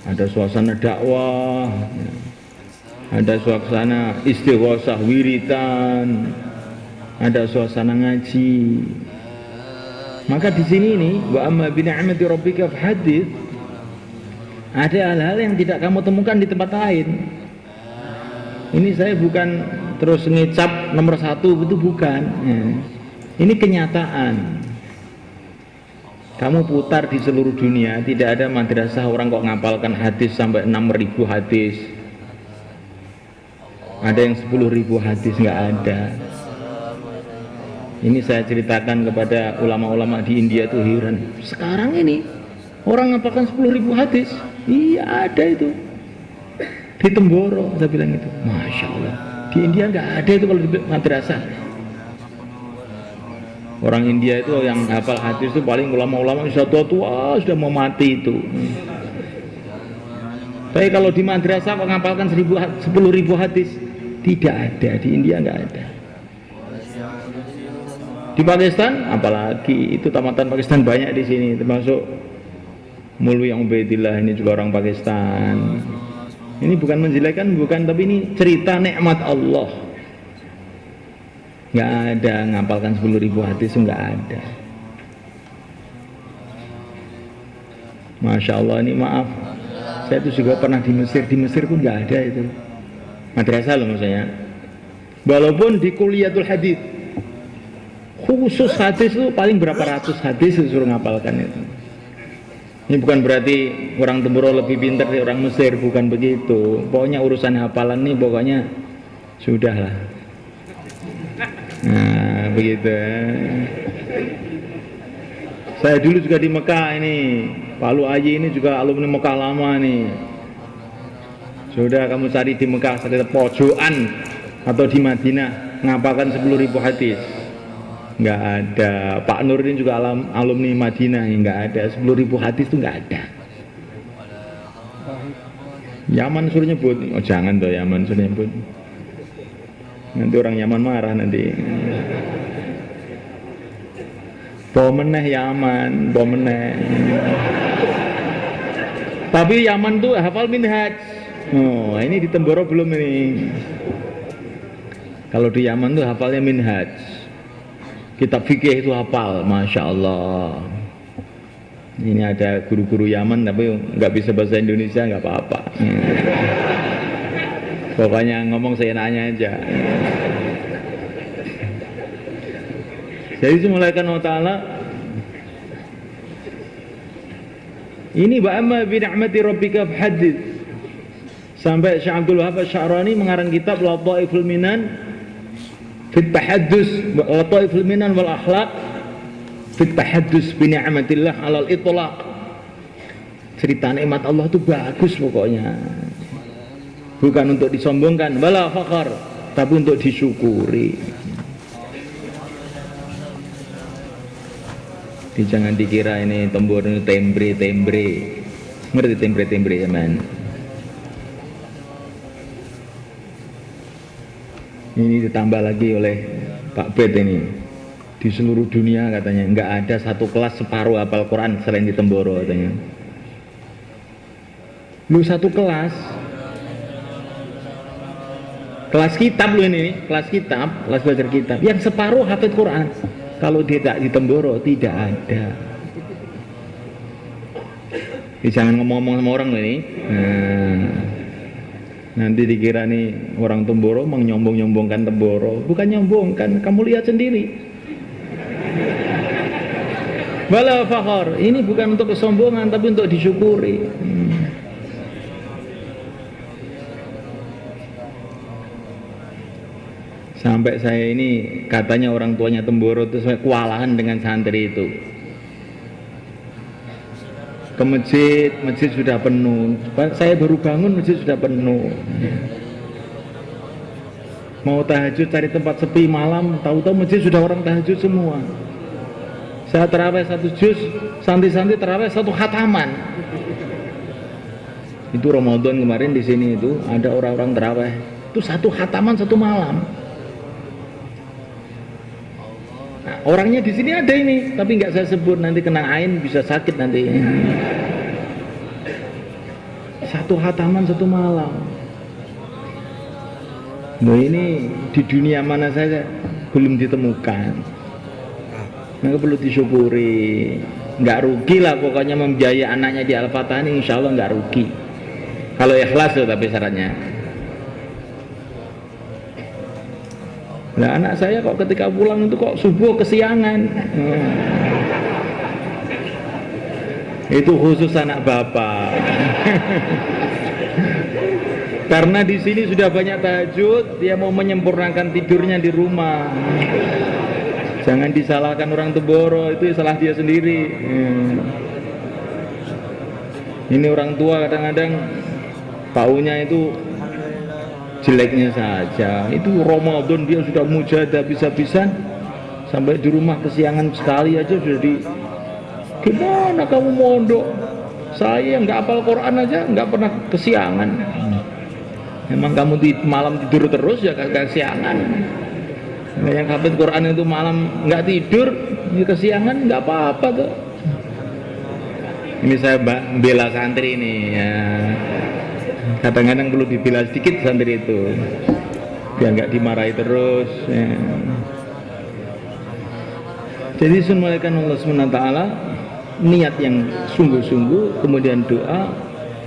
ada suasana dakwah, ada suasana istighosah wiritan, ada suasana ngaji. Maka di sini nih, wa amma bi ni'mati rabbika fahadits, ada hal-hal yang tidak kamu temukan di tempat lain. Ini saya bukan terus ngecap nomor satu, itu bukan. Ini kenyataan. Kamu putar di seluruh dunia, tidak ada madrasah orang kok ngapalkan hadis sampai 6.000 hadis. Ada yang 10.000 hadis, nggak ada. Ini saya ceritakan kepada ulama-ulama di India tuh heran. Sekarang ini orang ngapalkan 10.000 hadis. Iya ada itu. Di Temboro saya bilang itu. Masya Allah. Di India nggak ada itu kalau di madrasah. Orang India itu yang hafal hadis itu paling ulama-ulama sudah tua-tua, sudah mau mati itu. Tapi kalau di madrasah kok ngapalkan 10.000 hadis, tidak ada. Di India nggak ada. Di Pakistan apalagi, itu tamatan Pakistan banyak di sini, termasuk Mulwi Ubaidillah, ini juga orang Pakistan. Ini bukan menjelekan, bukan, tapi ini cerita nikmat Allah. Nggak ada ngapalkan 10.000 hadis, nggak ada. Masya Allah, ini maaf, saya itu juga pernah di Mesir pun nggak ada itu madrasah loh maksudnya. Walaupun di kuliatul hadis khusus hadis itu paling berapa ratus hadis disuruh ngapalkan itu. Ini bukan berarti orang Temboro lebih pintar dari orang Mesir, bukan begitu. Pokoknya urusan hafalan nih pokoknya sudahlah. Nah, begitu. Saya dulu juga di Mekah ini, Pak Lu Aji ini juga alumni Mekah lama nih. Sudah kamu cari di Mekah, cari pojokan atau di Madinah, ngapalkan 10.000 hadis. Nggak ada. Pak Nur ini juga alumni Madinah, nggak ada. 10.000 hadis itu nggak ada. Yaman suruh nyebut. Oh jangan tuh, Yaman suruh nyebut. Nanti orang Yaman marah nanti. Bomeneh Yaman, bomeneh. Tapi Yaman tuh hafal minhaj. Oh ini di Temboro belum ini. Kalau di Yaman tuh hafalnya minhaj. Kitab fikih itu hafal, Masya Allah. Ini ada guru-guru Yaman tapi nggak bisa bahasa Indonesia, nggak apa-apa. Pokoknya ngomong seenaknya aja. Jadi semulaikan Allah Ta'ala ini ba'amma bina'mati rabbika fahadits. Sampai Syekh Abdul Wahab Asy-Sya'rani mengarang kitab Lataiful Minan fit tahaddus wa Lataiful Minan wal akhlaq fit tahaddus bi ni'matillah 'alal itlaq. Cerita nikmat Allah itu bagus pokoknya. Bukan untuk disombongkan, wala fakhar, tapi untuk disyukuri. Jangan dikira ini Temboro ini tembre. Ngerti tembre ya man? Ini ditambah lagi oleh Pak Bet ini. Di seluruh dunia katanya nggak ada satu kelas separuh hafal Quran selain di Temboro katanya. Lu satu kelas kitab lu ini, kelas belajar kitab yang separuh hafid Quran. Kalau tidak di Temboro tidak ada. Jangan ngomong-ngomong sama orang ini. Nanti dikira nih orang Temboro menyombong-nyombongkan Temboro. Bukan nyombongkan, kamu lihat sendiri. Wala fakhar, ini bukan untuk kesombongan tapi untuk disyukuri. Sampai saya ini katanya orang tuanya Temboro itu saya kewalahan dengan santri itu. Ke masjid sudah penuh. Saya baru bangun masjid sudah penuh. Mau tahajud cari tempat sepi malam, tahu-tahu masjid sudah orang tahajud semua. Saya terawih 1 juz, santri-santri terawih 1 khataman. Itu Ramadan kemarin di sini itu ada orang-orang terawih itu 1 khataman 1 malam. Nah, orangnya di sini ada ini, tapi nggak saya sebut nanti kena ain bisa sakit nanti. satu khataman satu malam. Nah ini di dunia mana saja belum ditemukan. Maka perlu disyukuri. Nggak rugi lah pokoknya membiayai anaknya di Al-Fatah ini, insya Allah nggak rugi. Kalau ikhlas loh tapi syaratnya. Nah anak saya kok ketika pulang itu kok subuh kesiangan. Itu khusus anak bapak. Karena di sini sudah banyak tahajud, dia mau menyempurnakan tidurnya di rumah. Jangan disalahkan orang Teboro, itu salah dia sendiri. Ini orang tua kadang-kadang paunya itu jeleknya saja. Itu Ramadan dia sudah mujahadah bisa-bisan, sampai di rumah kesiangan sekali aja sudah di gimana kamu mondok? Saya nggak hafal Quran aja nggak pernah kesiangan. Emang kamu di malam tidur terus ya kesiangan. Nah, yang hafal Quran itu malam nggak tidur ya kesiangan nggak apa-apa tuh. Ini saya bela santri ini ya. Kadang-kadang perlu dibela sedikit santri itu biar nggak dimarahi terus ya. Jadi sunmaikan Allah SWT niat yang sungguh-sungguh, kemudian doa,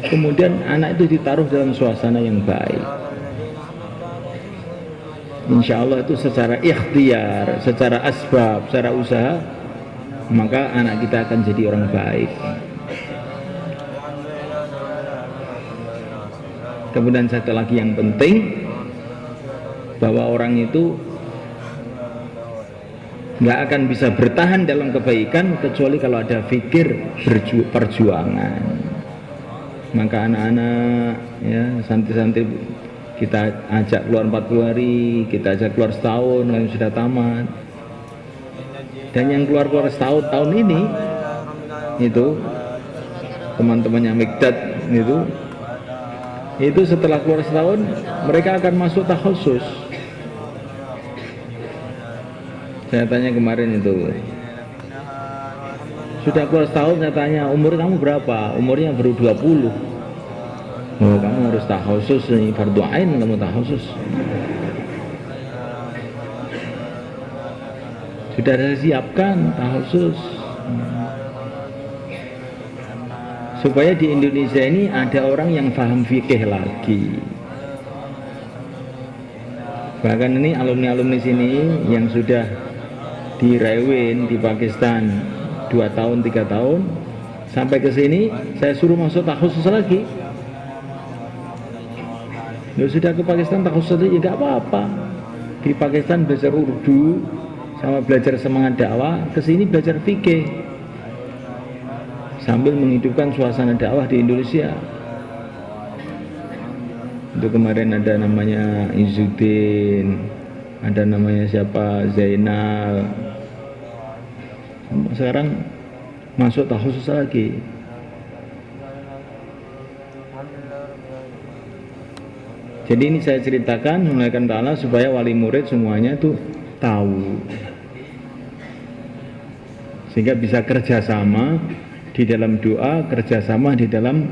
kemudian anak itu ditaruh dalam suasana yang baik. Insya Allah itu secara ikhtiar, secara asbab, secara usaha, maka anak kita akan jadi orang baik. Kemudian satu lagi yang penting, bahwa orang itu nggak akan bisa bertahan dalam kebaikan kecuali kalau ada fikir perjuangan. Maka anak-anak ya santri-santri kita ajak keluar 40 hari, kita ajak keluar setahun yang sudah tamat. Dan yang keluar setahun tahun ini itu teman-temannya Mikdad itu setelah keluar setahun mereka akan masuk takhusus. Saya tanya kemarin itu, sudah keluar setahun, saya tanya umur kamu berapa? Umurnya baru 20. Oh kamu harus takhusus nih, fardu ain kamu takhusus. Sudah saya siapkan takhusus. Supaya di Indonesia ini ada orang yang paham fikih lagi. Bahkan ini alumni-alumni sini yang sudah di Rewin di Pakistan 2 tahun 3 tahun sampai ke sini saya suruh masuk takhusus lagi. Ya sudah ke Pakistan takhusus lagi ya nggak apa-apa. Di Pakistan belajar Urdu sama belajar semangat dakwah, ke sini belajar fikih sambil menghidupkan suasana dakwah di Indonesia. Itu kemarin ada namanya Izzuddin, ada namanya siapa Zainal, sekarang masuk takhusus lagi. Jadi ini saya ceritakan mengenai ta'ala supaya wali murid semuanya tuh tahu, sehingga bisa kerjasama di dalam doa, kerjasama di dalam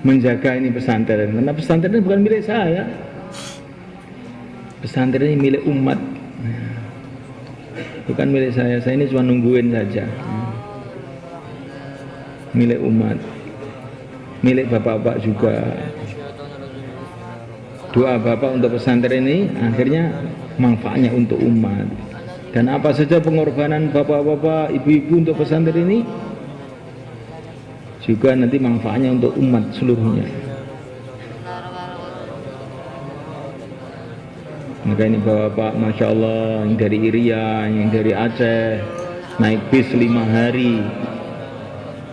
menjaga ini pesantren. Karena pesantren ini bukan milik saya, pesantren ini milik umat, bukan milik saya ini cuma nungguin saja. Milik umat, milik bapak-bapak juga. Doa bapak untuk pesantren ini akhirnya manfaatnya untuk umat. Dan apa saja pengorbanan bapak-bapak, ibu-ibu untuk pesantren ini juga nanti manfaatnya untuk umat seluruhnya. Maka ini bapak Masya Allah yang dari Irian, yang dari Aceh naik bis 5 hari.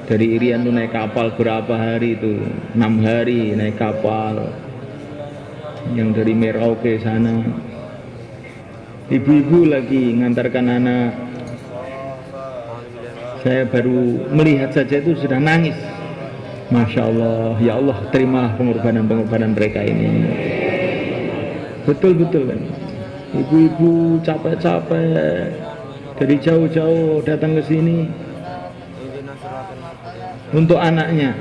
Dari Irian tuh naik kapal berapa hari itu? 6 hari naik kapal. Yang dari Merauke sana. Ibu-ibu lagi ngantarkan anak. Saya baru melihat saja itu sudah nangis. Masya Allah, ya Allah terimalah pengorbanan-pengorbanan mereka ini. Betul-betul kan. Ibu-ibu capek-capek dari jauh-jauh datang ke sini untuk anaknya.